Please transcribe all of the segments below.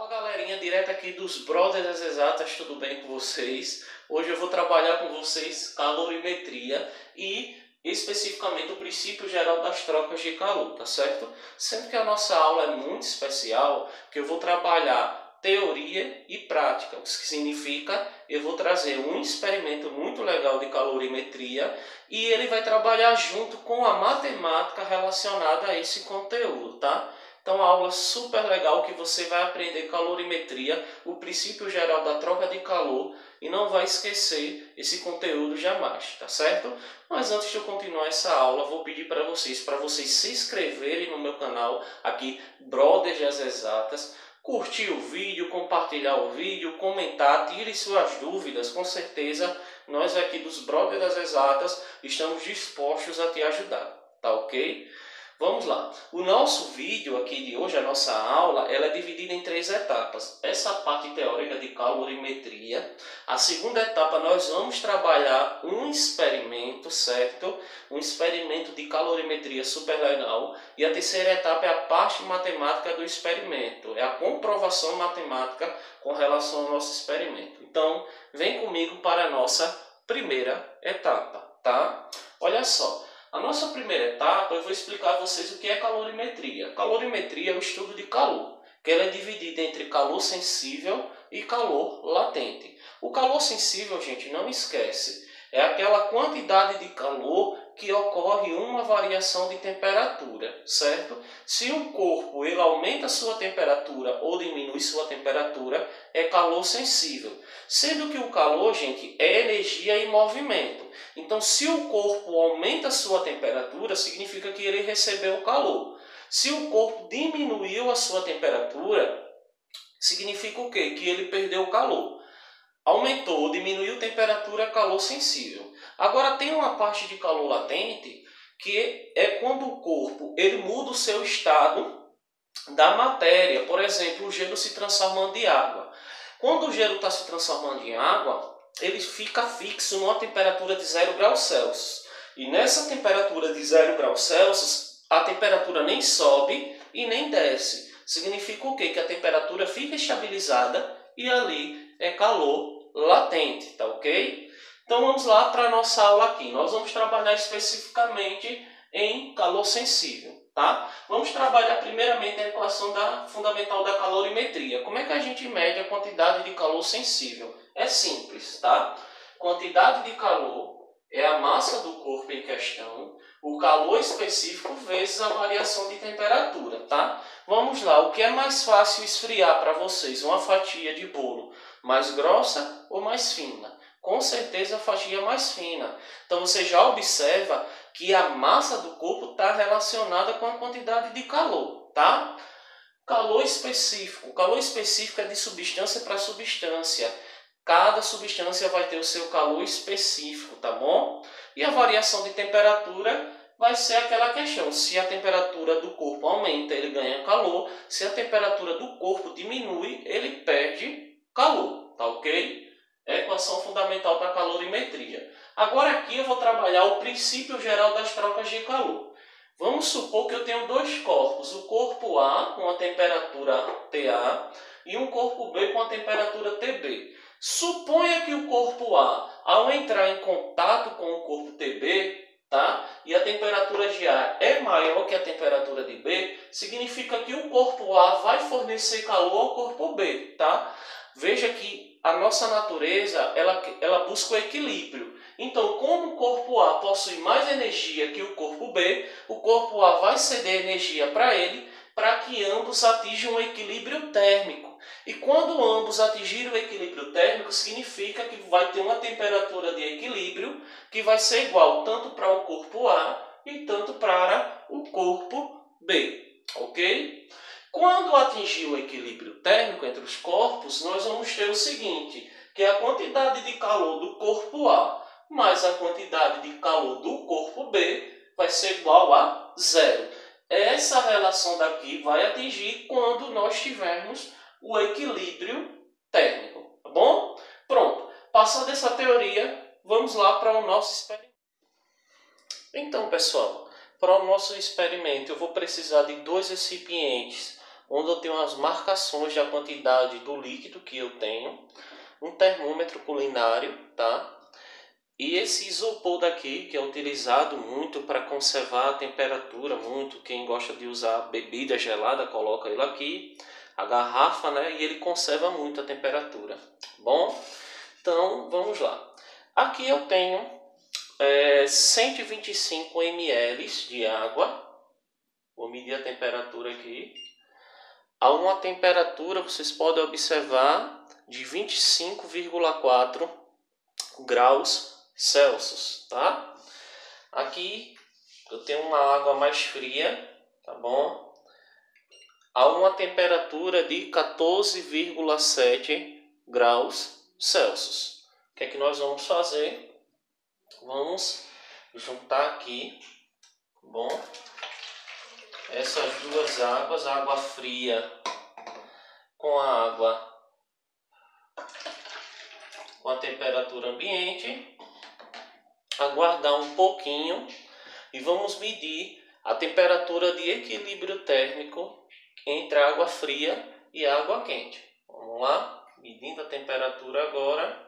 Galerinha, direto aqui dos Brothers das Exatas, tudo bem com vocês? Hoje eu vou trabalhar com vocês calorimetria e especificamente o princípio geral das trocas de calor, tá certo? Sendo que a nossa aula é muito especial, que eu vou trabalhar teoria e prática, o que significa eu vou trazer um experimento muito legal de calorimetria e ele vai trabalhar junto com a matemática relacionada a esse conteúdo, tá? Então, uma aula super legal que você vai aprender calorimetria, o princípio geral da troca de calor e não vai esquecer esse conteúdo jamais, tá certo? Mas antes de eu continuar essa aula, vou pedir para vocês se inscreverem no meu canal aqui, Brothers das Exatas, curtir o vídeo, compartilhar o vídeo, comentar, tire suas dúvidas, com certeza nós aqui dos Brothers das Exatas estamos dispostos a te ajudar, tá ok? Vamos lá. O nosso vídeo aqui de hoje, a nossa aula, ela é dividida em 3 etapas. Essa parte teórica de calorimetria. A segunda etapa nós vamos trabalhar um experimento, certo? Um experimento de calorimetria super legal. E a terceira etapa é a parte matemática do experimento. É a comprovação matemática com relação ao nosso experimento. Então, vem comigo para a nossa primeira etapa, tá? Olha só. A nossa primeira etapa, eu vou explicar a vocês o que é calorimetria. Calorimetria é o estudo de calor, que ela é dividida entre calor sensível e calor latente. O calor sensível, gente, não esquece, é aquela quantidade de calor que ocorre uma variação de temperatura, certo? Se um corpo ele aumenta sua temperatura ou diminui sua temperatura, é calor sensível. Sendo que o calor, gente, é energia e movimento. Então, se o corpo aumenta sua temperatura, significa que ele recebeu calor. Se o corpo diminuiu a sua temperatura, significa o quê? Que ele perdeu calor. Aumentou ou diminuiu a temperatura, calor sensível. Agora, tem uma parte de calor latente, que é quando o corpo ele muda o seu estado da matéria. Por exemplo, o gelo se transformando em água. Quando o gelo está se transformando em água, ele fica fixo numa temperatura de 0 graus Celsius. E nessa temperatura de 0 graus Celsius, a temperatura nem sobe e nem desce. Significa o quê? Que a temperatura fica estabilizada e ali é calor latente, tá ok? Então vamos lá para a nossa aula aqui. Nós vamos trabalhar especificamente em calor sensível, tá? Vamos trabalhar primeiramente a equação fundamental da calorimetria. Como é que a gente mede a quantidade de calor sensível? É simples, tá? Quantidade de calor é a massa do corpo em questão, o calor específico vezes a variação de temperatura, tá? Vamos lá, o que é mais fácil esfriar para vocês? Uma fatia de bolo mais grossa ou mais fina? Com certeza a fatia mais fina. Então você já observa que a massa do corpo está relacionada com a quantidade de calor, tá? Calor específico. Calor específico é de substância para substância. Cada substância vai ter o seu calor específico, tá bom? E a variação de temperatura vai ser aquela questão. Se a temperatura do corpo aumenta, ele ganha calor. Se a temperatura do corpo diminui, ele perde calor, tá ok? É a equação fundamental da calorimetria. Agora aqui eu vou trabalhar o princípio geral das trocas de calor. Vamos supor que eu tenho 2 corpos, o corpo A com a temperatura TA e um corpo B com a temperatura TB. Suponha que o corpo A, ao entrar em contato com o corpo TB, tá? E a temperatura de A é maior que a temperatura de B, significa que o corpo A vai fornecer calor ao corpo B, tá? Veja que a nossa natureza ela busca o equilíbrio. Então, como o corpo A possui mais energia que o corpo B, o corpo A vai ceder energia para ele, para que ambos atinjam um equilíbrio térmico. E quando ambos atingirem o equilíbrio térmico, significa que vai ter uma temperatura de equilíbrio que vai ser igual tanto para o corpo A e tanto para o corpo B, ok? Quando atingir o equilíbrio térmico entre os corpos, nós vamos ter o seguinte, que é a quantidade de calor do corpo A mais a quantidade de calor do corpo B vai ser igual a 0. Essa relação daqui vai atingir quando nós tivermos o equilíbrio térmico, tá bom? Pronto. Passada essa teoria, vamos lá para o nosso experimento. Então, pessoal, para o nosso experimento eu vou precisar de 2 recipientes. onde eu tenho as marcações da quantidade do líquido que eu tenho, um termômetro culinário, tá? E esse isopor daqui, que é utilizado muito para conservar a temperatura, muito, quem gosta de usar bebida gelada, coloca ele aqui, a garrafa, né? E ele conserva muito a temperatura. Bom, então vamos lá. Aqui eu tenho 125 ml de água. Vou medir a temperatura aqui. A uma temperatura, vocês podem observar, de 25,4 graus Celsius, tá? Aqui eu tenho uma água mais fria, tá bom? A uma temperatura de 14,7 graus Celsius. O que é que nós vamos fazer? Vamos juntar aqui, tá bom? Essas duas águas, a água fria com a água com a temperatura ambiente, aguardar um pouquinho e vamos medir a temperatura de equilíbrio térmico entre a água fria e a água quente. Vamos lá, medindo a temperatura agora,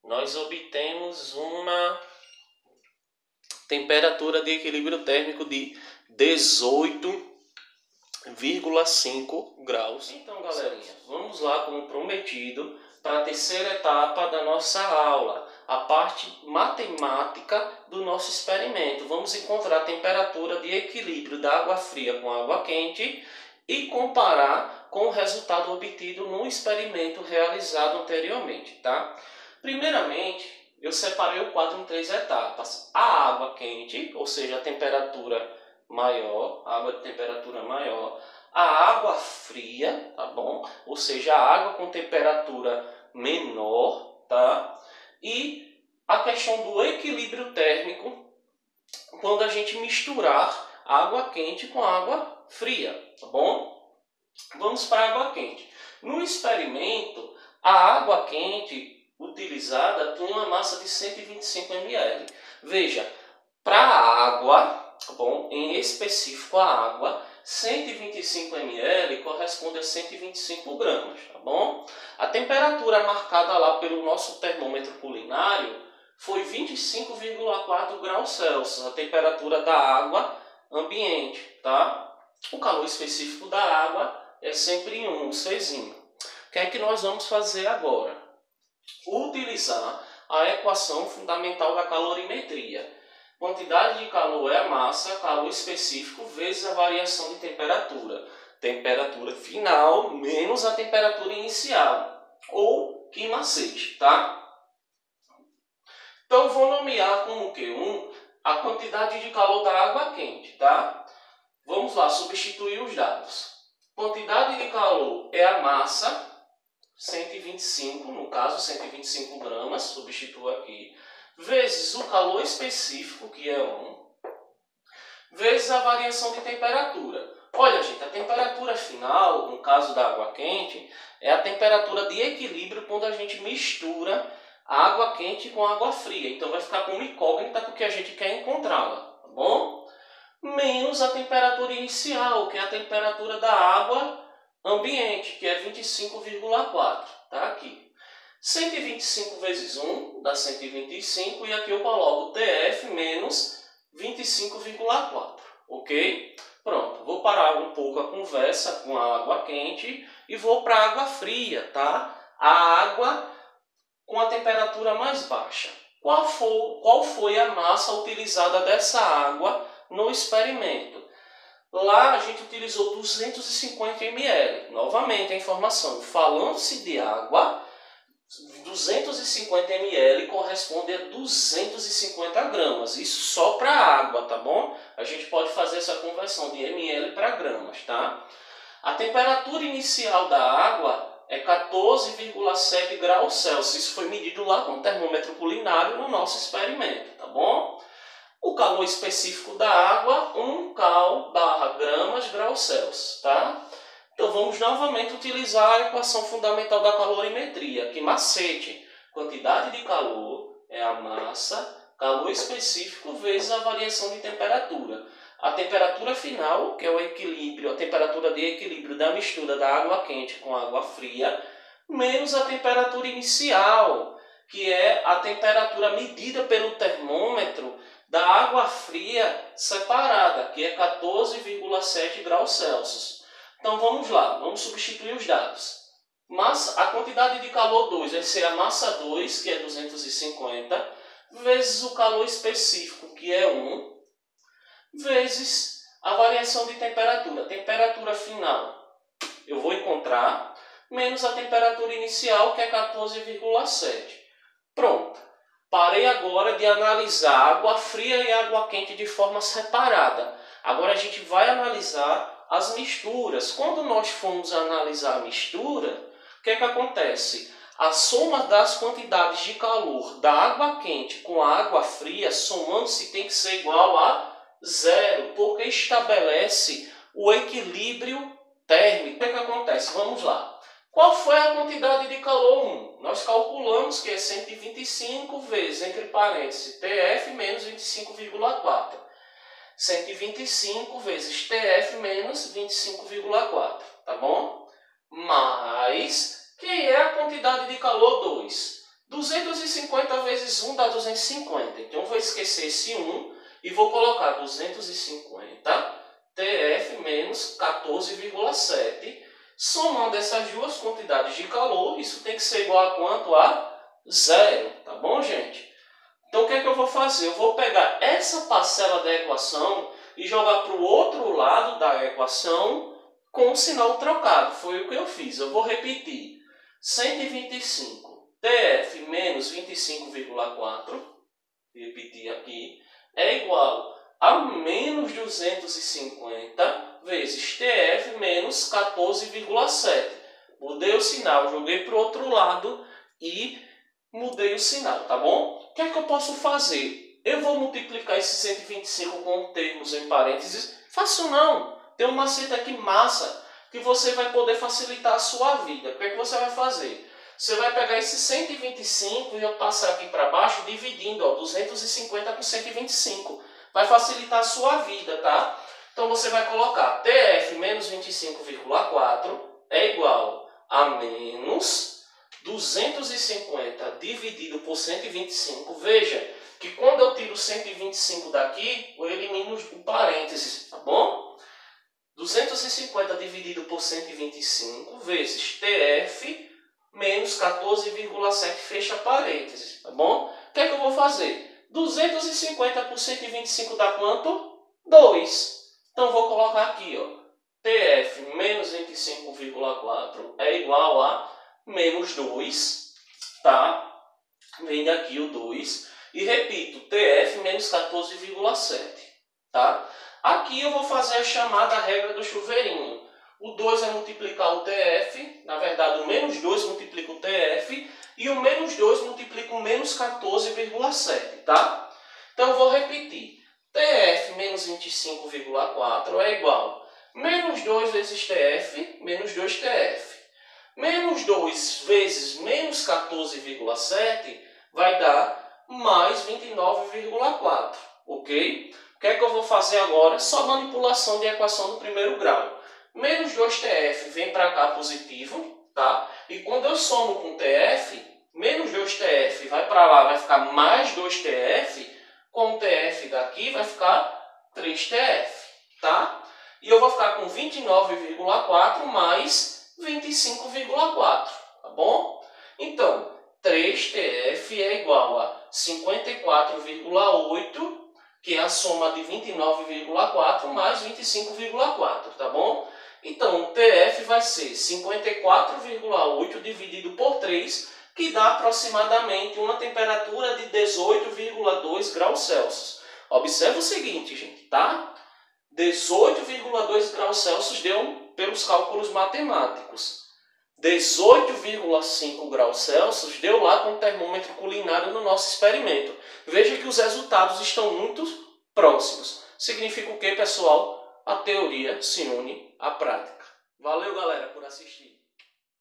nós obtemos uma temperatura de equilíbrio térmico de 18,5 graus. Então, galerinha, vamos lá, como prometido, para a terceira etapa da nossa aula, a parte matemática do nosso experimento. Vamos encontrar a temperatura de equilíbrio da água fria com a água quente e comparar com o resultado obtido no experimento realizado anteriormente, tá? Primeiramente, eu separei o quadro em 3 etapas. A água quente, ou seja, a temperatura maior, água de temperatura maior. A água fria, tá bom? Ou seja, a água com temperatura menor, tá? E a questão do equilíbrio térmico, quando a gente misturar água quente com água fria, tá bom? Vamos para a água quente. No experimento, a água quente utilizada tem uma massa de 125 ml. Veja, para a água, tá bom? Em específico a água, 125 ml corresponde a 125 gramas, tá bom? A temperatura marcada lá pelo nosso termômetro culinário foi 25,4 graus Celsius, a temperatura da água ambiente, tá? O calor específico da água é sempre 1, um Czinho. O que é que nós vamos fazer agora? Utilizar a equação fundamental da calorimetria. Quantidade de calor é a massa, calor específico vezes a variação de temperatura. Temperatura final menos a temperatura inicial, ou Q-macete, tá? Então, vou nomear como Q1 a quantidade de calor da água quente, tá? Vamos lá, substituir os dados. Quantidade de calor é a massa, 125, no caso 125 gramas, substituo aqui, vezes o calor específico, que é 1, vezes a variação de temperatura. Olha, gente, a temperatura final, no caso da água quente, é a temperatura de equilíbrio quando a gente mistura a água quente com a água fria. Então vai ficar como incógnita porque a gente quer encontrá-la, tá bom? Menos a temperatura inicial, que é a temperatura da água ambiente, que é 25,4, tá aqui. 125 vezes 1 dá 125 e aqui eu coloco TF menos 25,4, ok? Pronto, vou parar um pouco a conversa com a água quente e vou para a água fria, tá? A água com a temperatura mais baixa. Qual foi a massa utilizada dessa água no experimento? Lá a gente utilizou 250 ml. Novamente a informação, falando-se de água, 250 ml corresponde a 250 gramas. Isso só para água, tá bom? A gente pode fazer essa conversão de ml para gramas, tá? A temperatura inicial da água é 14,7 graus Celsius. Isso foi medido lá com o termômetro culinário no nosso experimento, tá bom? O calor específico da água, 1 cal/gramas graus Celsius, tá? Então vamos novamente utilizar a equação fundamental da calorimetria, que macete. Quantidade de calor é a massa, calor específico vezes a variação de temperatura. a temperatura final, que é o equilíbrio, a temperatura de equilíbrio da mistura da água quente com água fria, menos a temperatura inicial, que é a temperatura medida pelo termômetro da água fria separada, que é 14,7 graus Celsius. Então vamos lá, vamos substituir os dados. A quantidade de calor 2 vai ser a massa 2, que é 250, vezes o calor específico, que é 1, vezes a variação de temperatura. Temperatura final eu vou encontrar, menos a temperatura inicial, que é 14,7. Pronto. Parei agora de analisar água fria e água quente de forma separada. Agora a gente vai analisar as misturas. Quando nós formos analisar a mistura, o que é que acontece? A soma das quantidades de calor da água quente com a água fria, somando-se, tem que ser igual a 0, porque estabelece o equilíbrio térmico. O que é que acontece? Vamos lá. Qual foi a quantidade de calor 1? Nós calculamos que é 125 vezes, entre parênteses, TF menos 25,4. 125 vezes TF menos 25,4, tá bom? Mais, que é a quantidade de calor 2. 250 vezes 1 dá 250. Então eu vou esquecer esse 1 e vou colocar 250 TF menos 14,7. Somando essas duas quantidades de calor, isso tem que ser igual a quanto? A 0, tá bom, gente? Então o que é que eu vou fazer? Eu vou pegar essa parcela da equação e jogar para o outro lado da equação com o sinal trocado. Foi o que eu fiz. Eu vou repetir. 125 TF menos 25,4, repetir aqui, é igual a menos 250 vezes TF menos 14,7. Mudei o sinal, joguei para o outro lado e mudei o sinal, tá bom? O que é que eu posso fazer? Eu vou multiplicar esse 125 com termos em parênteses? Fácil não. Tem um macete aqui massa que você vai poder facilitar a sua vida. O que é que você vai fazer? Você vai pegar esse 125 e eu passar aqui para baixo dividindo, ó, 250 com 125. Vai facilitar a sua vida, tá? Então você vai colocar TF menos 25,4 é igual a menos 250 dividido por 125. Veja que quando eu tiro 125 daqui, eu elimino o parênteses, tá bom? 250 dividido por 125 vezes TF menos 14,7, fecha parênteses, tá bom? O que é que eu vou fazer? 250 por 125 dá quanto? 2. Então, vou colocar aqui, ó, TF menos 25,4 é igual a menos 2, tá? Vem daqui o 2. E repito, TF menos 14,7, tá? Aqui eu vou fazer a chamada regra do chuveirinho. O 2 vai multiplicar o TF, na verdade o menos 2 multiplica o TF, e o menos 2 multiplica o menos 14,7, tá? Então eu vou repetir. TF menos 25,4 é igual a menos 2 vezes TF, menos 2TF. Menos 2 vezes menos 14,7 vai dar mais 29,4, ok? O que é que eu vou fazer agora? Só manipulação de equação do primeiro grau. Menos 2TF vem para cá positivo, tá? E quando eu somo com TF, menos 2TF vai para lá, vai ficar mais 2TF, com o TF daqui vai ficar 3TF, tá? E eu vou ficar com 29,4 mais 25,4, tá bom? Então, 3TF é igual a 54,8, que é a soma de 29,4 mais 25,4, tá bom? Então, o TF vai ser 54,8 dividido por 3, que dá aproximadamente uma temperatura de 18,2 graus Celsius. Observe o seguinte, gente, tá? 18,2 graus Celsius deu pelos cálculos matemáticos. 18,5 graus Celsius deu lá com o termômetro culinário no nosso experimento. Veja que os resultados estão muito próximos. Significa o quê, pessoal? A teoria se une à prática. Valeu, galera, por assistir.